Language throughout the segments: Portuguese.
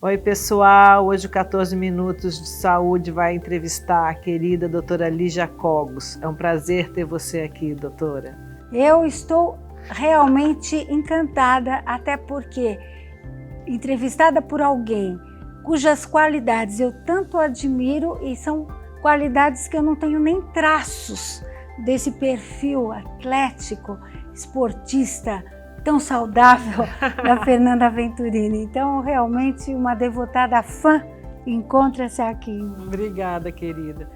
Oi pessoal, hoje o 14 Minutos de Saúde vai entrevistar a querida doutora Lígia Cogos. É um prazer ter você aqui, doutora. Eu estou realmente encantada, até porque entrevistada por alguém cujas qualidades eu tanto admiro e são qualidades que eu não tenho nem traços desse perfil atlético, esportista, tão saudável da Fernanda Venturini. Então, realmente, uma devotada fã encontra-se aqui. Obrigada, querida.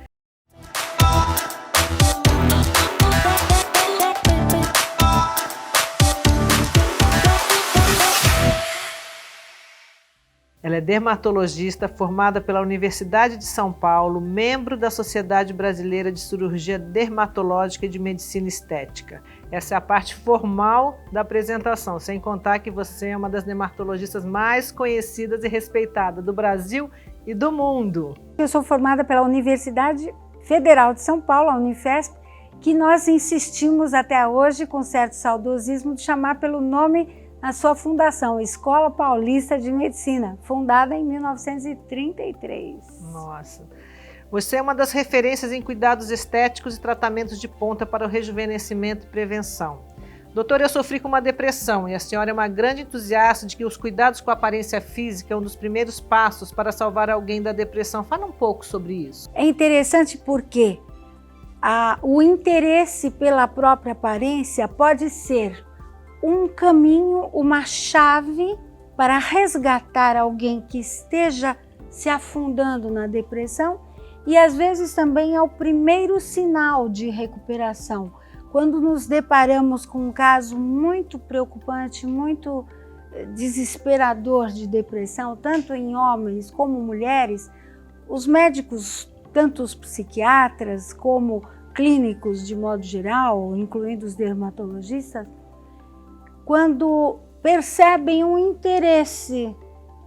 Ela é dermatologista formada pela Universidade de São Paulo, membro da Sociedade Brasileira de Cirurgia Dermatológica e de Medicina Estética. Essa é a parte formal da apresentação, sem contar que você é uma das dermatologistas mais conhecidas e respeitadas do Brasil e do mundo. Eu sou formada pela Universidade Federal de São Paulo, a Unifesp, que nós insistimos até hoje, com certo saudosismo, de chamar pelo nome na sua fundação, Escola Paulista de Medicina, fundada em 1933. Nossa! Você é uma das referências em cuidados estéticos e tratamentos de ponta para o rejuvenescimento e prevenção. Doutora, eu sofri com uma depressão e a senhora é uma grande entusiasta de que os cuidados com a aparência física é um dos primeiros passos para salvar alguém da depressão. Fala um pouco sobre isso. É interessante porque o interesse pela própria aparência pode ser um caminho, uma chave para resgatar alguém que esteja se afundando na depressão e às vezes também é o primeiro sinal de recuperação. Quando nos deparamos com um caso muito preocupante, muito desesperador de depressão, tanto em homens como mulheres, os médicos, tanto os psiquiatras como clínicos de modo geral, incluindo os dermatologistas, quando percebem um interesse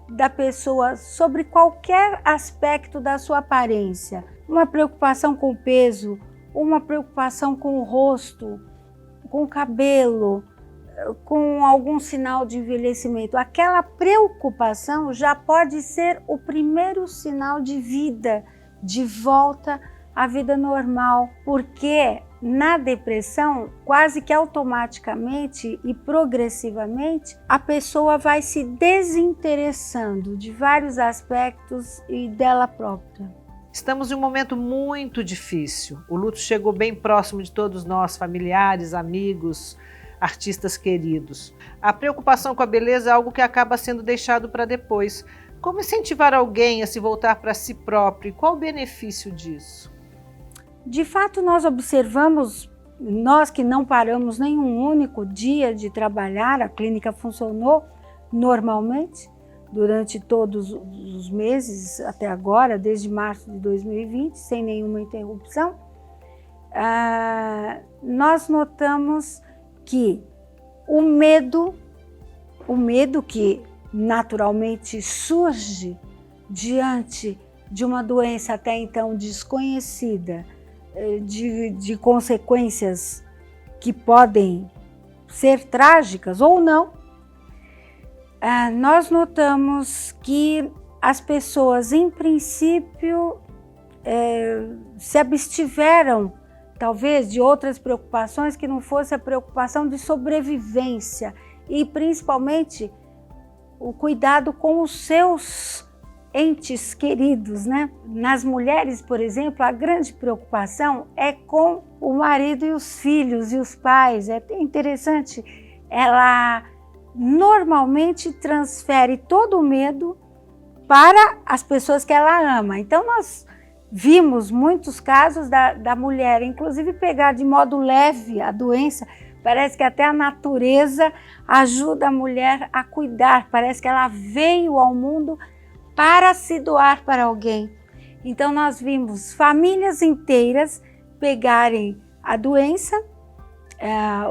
da pessoa sobre qualquer aspecto da sua aparência, uma preocupação com o peso, uma preocupação com o rosto, com o cabelo, com algum sinal de envelhecimento, aquela preocupação já pode ser o primeiro sinal de vida, de volta à vida normal, porque na depressão, quase que automaticamente e progressivamente, a pessoa vai se desinteressando de vários aspectos e dela própria. Estamos em um momento muito difícil. O luto chegou bem próximo de todos nós, familiares, amigos, artistas queridos. A preocupação com a beleza é algo que acaba sendo deixado para depois. Como incentivar alguém a se voltar para si próprio e qual o benefício disso? De fato, nós observamos, nós que não paramos nenhum único dia de trabalhar, a clínica funcionou normalmente durante todos os meses até agora, desde março de 2020, sem nenhuma interrupção. Nós notamos que o medo que naturalmente surge diante de uma doença até então desconhecida, de consequências que podem ser trágicas ou não, nós notamos que as pessoas, em princípio, se abstiveram, talvez, de outras preocupações que não fosse a preocupação de sobrevivência e, principalmente, o cuidado com os seus entes queridos, né? Nas mulheres, por exemplo, a grande preocupação é com o marido e os filhos e os pais. É interessante, ela normalmente transfere todo o medo para as pessoas que ela ama. Então nós vimos muitos casos da mulher, inclusive pegar de modo leve a doença. Parece que até a natureza ajuda a mulher a cuidar, parece que ela veio ao mundo para se doar para alguém. Então nós vimos famílias inteiras pegarem a doença,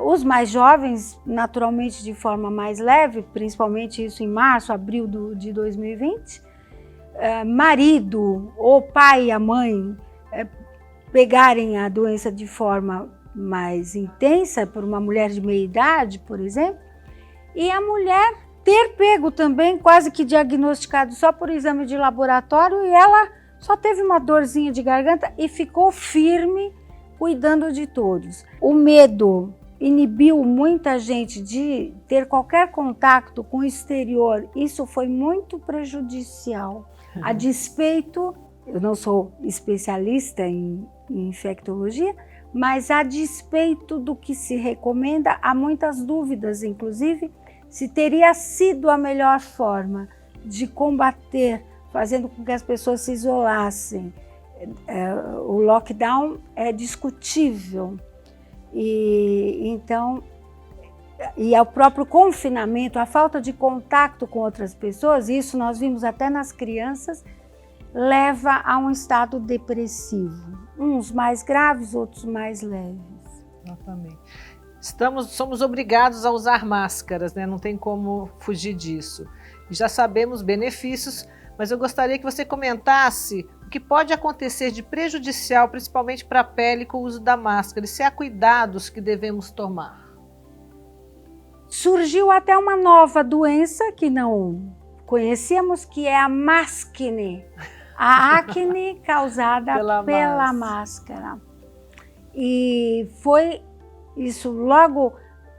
os mais jovens naturalmente de forma mais leve, principalmente isso em março, abril de 2020, marido ou pai e a mãe pegarem a doença de forma mais intensa, por uma mulher de meia idade, por exemplo, e a mulher ter pego também, quase que diagnosticado só por exame de laboratório, e ela só teve uma dorzinha de garganta e ficou firme, cuidando de todos. O medo inibiu muita gente de ter qualquer contato com o exterior. Isso foi muito prejudicial. A despeito, eu não sou especialista em infectologia, mas a despeito do que se recomenda, há muitas dúvidas, inclusive, se teria sido a melhor forma de combater, fazendo com que as pessoas se isolassem. O lockdown é discutível. E o próprio confinamento, a falta de contato com outras pessoas, isso nós vimos até nas crianças, leva a um estado depressivo. Uns mais graves, outros mais leves. Exatamente. Somos obrigados a usar máscaras, né? Não tem como fugir disso. Já sabemos benefícios, mas eu gostaria que você comentasse o que pode acontecer de prejudicial, principalmente para a pele, com o uso da máscara, e se há cuidados que devemos tomar. Surgiu até uma nova doença que não conhecíamos, que é a máscara, a acne causada pela máscara. E foi isso logo,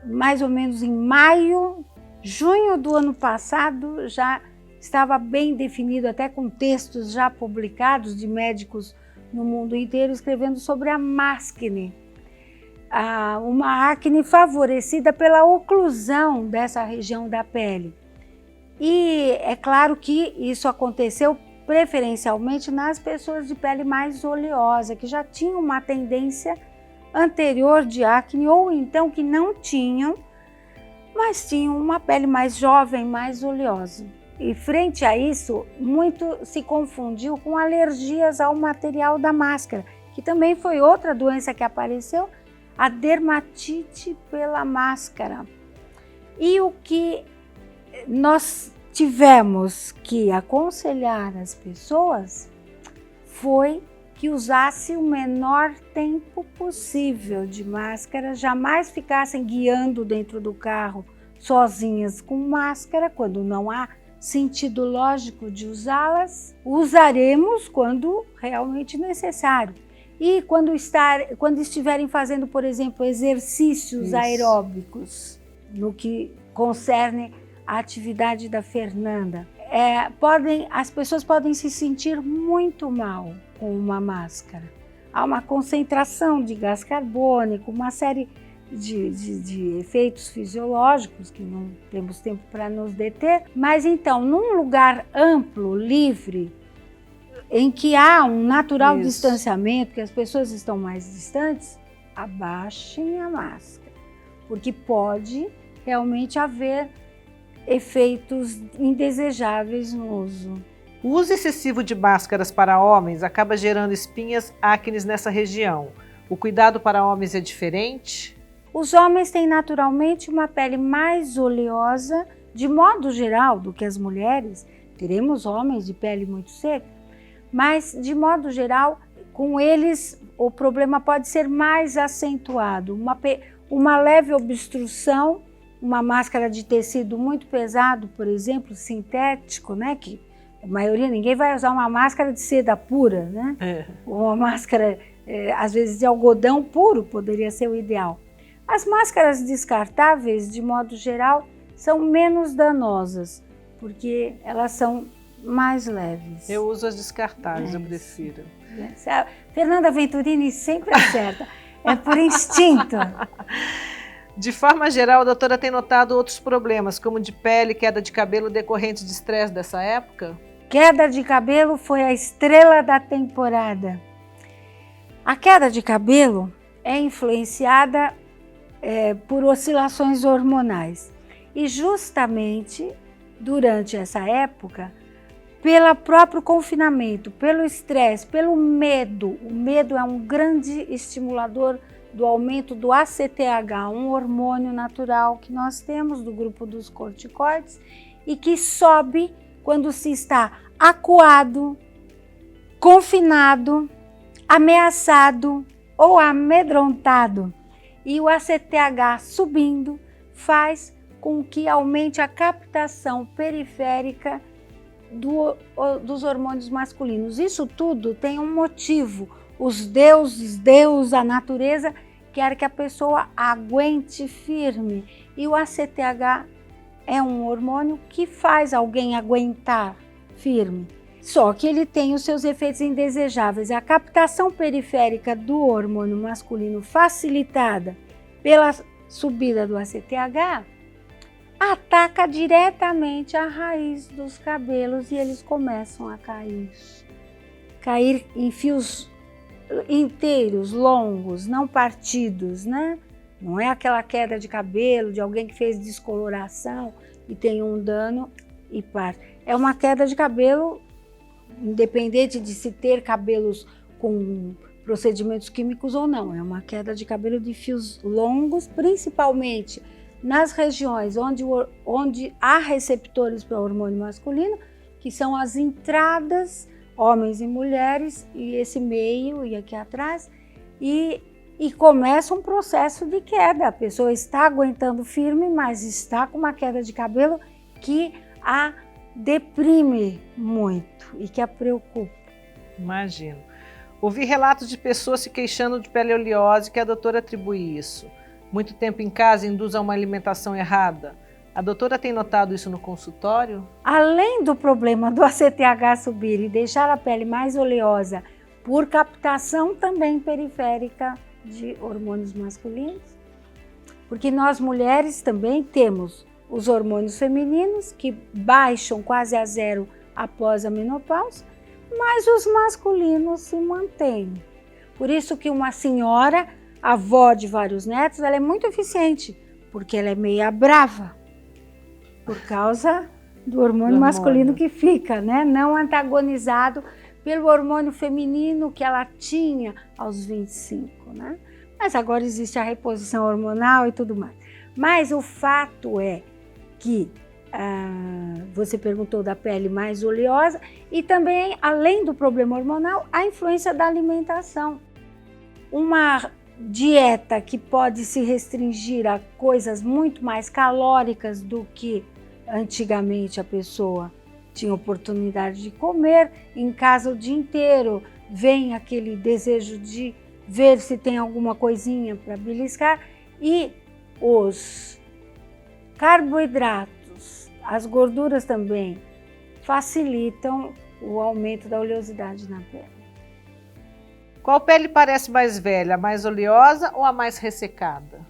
mais ou menos em maio, junho do ano passado, já estava bem definido, até com textos já publicados de médicos no mundo inteiro escrevendo sobre a máscara. Uma acne favorecida pela oclusão dessa região da pele. E é claro que isso aconteceu preferencialmente nas pessoas de pele mais oleosa, que já tinham uma tendência anterior de acne, ou então que não tinham, mas tinham uma pele mais jovem, mais oleosa. E frente a isso, muito se confundiu com alergias ao material da máscara, que também foi outra doença que apareceu, a dermatite pela máscara. E o que nós tivemos que aconselhar as pessoas foi que usasse o menor tempo possível de máscara, jamais ficassem guiando dentro do carro sozinhas com máscara, quando não há sentido lógico de usá-las. Usaremos quando realmente necessário. E quando estiverem fazendo, por exemplo, exercícios aeróbicos, no que concerne a atividade da Fernanda, as pessoas podem se sentir muito mal com uma máscara. Há uma concentração de gás carbônico, uma série de efeitos fisiológicos que não temos tempo para nos deter. Mas então, num lugar amplo, livre, em que há um natural distanciamento, que as pessoas estão mais distantes, abaixem a máscara, porque pode realmente haver efeitos indesejáveis no uso. O uso excessivo de máscaras para homens acaba gerando espinhas, acnes nessa região. O cuidado para homens é diferente? Os homens têm naturalmente uma pele mais oleosa, de modo geral, do que as mulheres. Teremos homens de pele muito seca, mas de modo geral, com eles o problema pode ser mais acentuado. Uma leve obstrução, uma máscara de tecido muito pesado, por exemplo, sintético, né? Que a maioria, ninguém vai usar uma máscara de seda pura, né? Uma máscara, às vezes, de algodão puro poderia ser o ideal. As máscaras descartáveis, de modo geral, são menos danosas, porque elas são mais leves. Eu uso as descartáveis, eu prefiro. A Fernanda Venturini sempre acerta, é por instinto. De forma geral, a doutora tem notado outros problemas, como de pele, queda de cabelo decorrentes de estresse dessa época? Queda de cabelo foi a estrela da temporada. A queda de cabelo é influenciada por oscilações hormonais. E justamente durante essa época, pelo próprio confinamento, pelo estresse, pelo medo. O medo é um grande estimulador do aumento do ACTH, um hormônio natural que nós temos do grupo dos corticoides e que sobe quando se está acuado, confinado, ameaçado ou amedrontado. E o ACTH subindo faz com que aumente a captação periférica dos hormônios masculinos. Isso tudo tem um motivo. Os deuses, Deus, a natureza, quer que a pessoa aguente firme. E o ACTH é um hormônio que faz alguém aguentar firme. Só que ele tem os seus efeitos indesejáveis. A captação periférica do hormônio masculino facilitada pela subida do ACTH ataca diretamente a raiz dos cabelos e eles começam a cair. Cair em fios inteiros, longos, não partidos, né? Não é aquela queda de cabelo de alguém que fez descoloração e tem um dano e parte. É uma queda de cabelo, independente de se ter cabelos com procedimentos químicos ou não. É uma queda de cabelo de fios longos, principalmente nas regiões onde há receptores para o hormônio masculino, que são as entradas, homens e mulheres, e esse meio e aqui atrás, e começa um processo de queda. A pessoa está aguentando firme, mas está com uma queda de cabelo que a deprime muito e que a preocupa. Imagino. Ouvi relatos de pessoas se queixando de pele oleosa e que a doutora atribui isso. Muito tempo em casa induz a uma alimentação errada. A doutora tem notado isso no consultório? Além do problema do ACTH subir e deixar a pele mais oleosa por captação também periférica de hormônios masculinos, porque nós mulheres também temos os hormônios femininos que baixam quase a zero após a menopausa, mas os masculinos se mantêm. Por isso que uma senhora, avó de vários netos, ela é muito eficiente, porque ela é meia brava, por causa do hormônio masculino que fica, né? Não antagonizado pelo hormônio feminino que ela tinha aos 25, né? Mas agora existe a reposição hormonal e tudo mais. Mas o fato é que você perguntou da pele mais oleosa e também, além do problema hormonal, a influência da alimentação. Uma dieta que pode se restringir a coisas muito mais calóricas do que antigamente a pessoa tinha oportunidade de comer, em casa o dia inteiro vem aquele desejo de ver se tem alguma coisinha para beliscar, e os carboidratos, as gorduras também facilitam o aumento da oleosidade na pele. Qual pele parece mais velha, a mais oleosa ou a mais ressecada?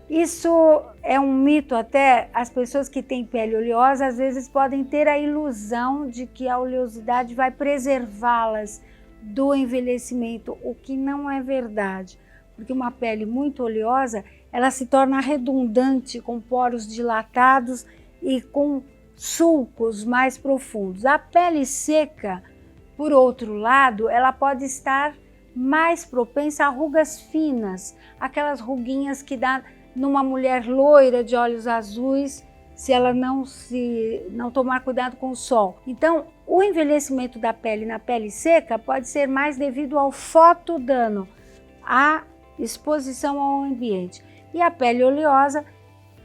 Isso é um mito até. As pessoas que têm pele oleosa às vezes podem ter a ilusão de que a oleosidade vai preservá-las do envelhecimento, o que não é verdade. Porque uma pele muito oleosa, ela se torna redundante, com poros dilatados e com sulcos mais profundos. A pele seca, por outro lado, ela pode estar mais propensa a rugas finas, aquelas ruguinhas que dá numa mulher loira de olhos azuis, se ela não tomar cuidado com o sol. Então, o envelhecimento da pele na pele seca pode ser mais devido ao fotodano, à exposição ao ambiente. E a pele oleosa,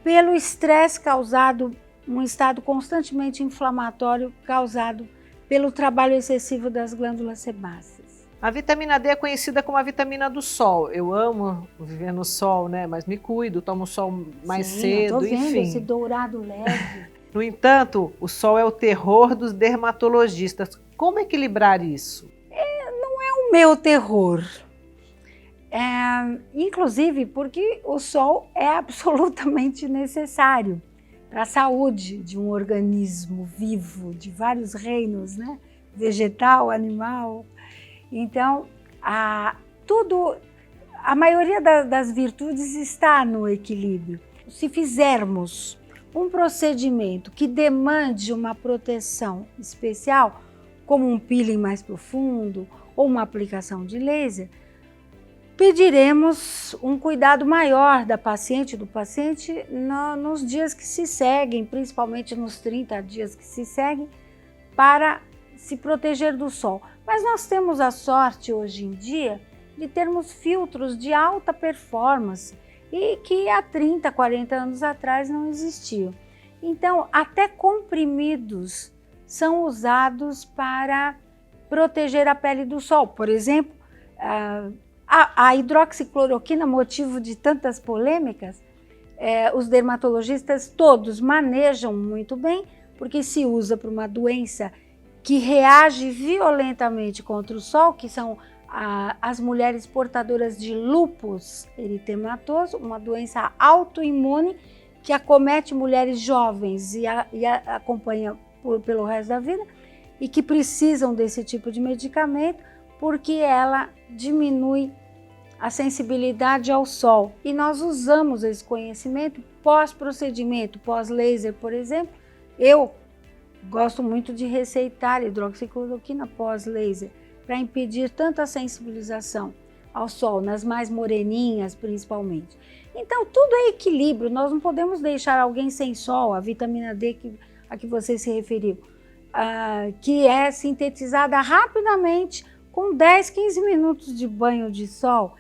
pelo estresse causado, um estado constantemente inflamatório causado pelo trabalho excessivo das glândulas sebáceas. A vitamina D é conhecida como a vitamina do sol. Eu amo viver no sol, né? Mas me cuido, tomo sol mais cedo, eu tô vendo enfim. Esse dourado leve. No entanto, o sol é o terror dos dermatologistas. Como equilibrar isso? Não é o meu terror. Inclusive porque o sol é absolutamente necessário para a saúde de um organismo vivo, de vários reinos, né? Vegetal, animal. Então, a maioria das virtudes está no equilíbrio. Se fizermos um procedimento que demande uma proteção especial, como um peeling mais profundo ou uma aplicação de laser, pediremos um cuidado maior da paciente, do paciente, nos dias que se seguem, principalmente nos 30 dias que se seguem, para se proteger do sol. Mas nós temos a sorte hoje em dia de termos filtros de alta performance e que há 30, 40 anos atrás não existiam. Então, até comprimidos são usados para proteger a pele do sol. Por exemplo, a hidroxicloroquina, motivo de tantas polêmicas, os dermatologistas todos manejam muito bem, porque se usa para uma doença que reage violentamente contra o sol, que são as mulheres portadoras de lúpus eritematoso, uma doença autoimune que acomete mulheres jovens e acompanha pelo resto da vida, e que precisam desse tipo de medicamento porque ela diminui a sensibilidade ao sol. E nós usamos esse conhecimento pós-procedimento, pós-laser, por exemplo. Eu gosto muito de receitar hidroxicloroquina pós-laser para impedir tanta sensibilização ao sol, nas mais moreninhas principalmente. Então tudo é equilíbrio, nós não podemos deixar alguém sem sol, a vitamina D a que você se referiu, que é sintetizada rapidamente com 10, 15 minutos de banho de sol.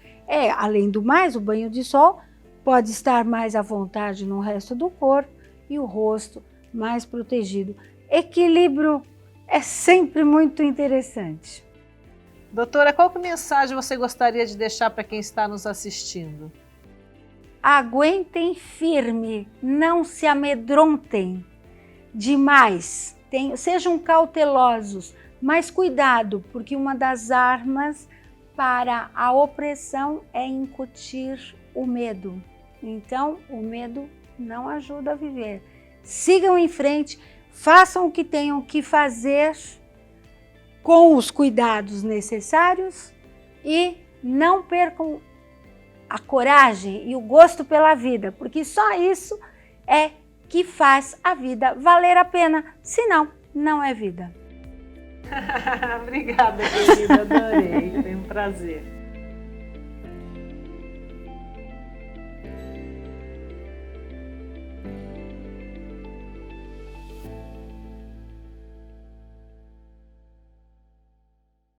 Além do mais, o banho de sol pode estar mais à vontade no resto do corpo e o rosto mais protegido. Equilíbrio é sempre muito interessante. Doutora, qual mensagem você gostaria de deixar para quem está nos assistindo? Aguentem firme, não se amedrontem demais, sejam cautelosos, mas cuidado, porque uma das armas para a opressão é incutir o medo. Então, o medo não ajuda a viver. Sigam em frente, façam o que tenham que fazer com os cuidados necessários e não percam a coragem e o gosto pela vida, porque só isso é que faz a vida valer a pena, senão não é vida. Obrigada, querida, adorei, foi um prazer.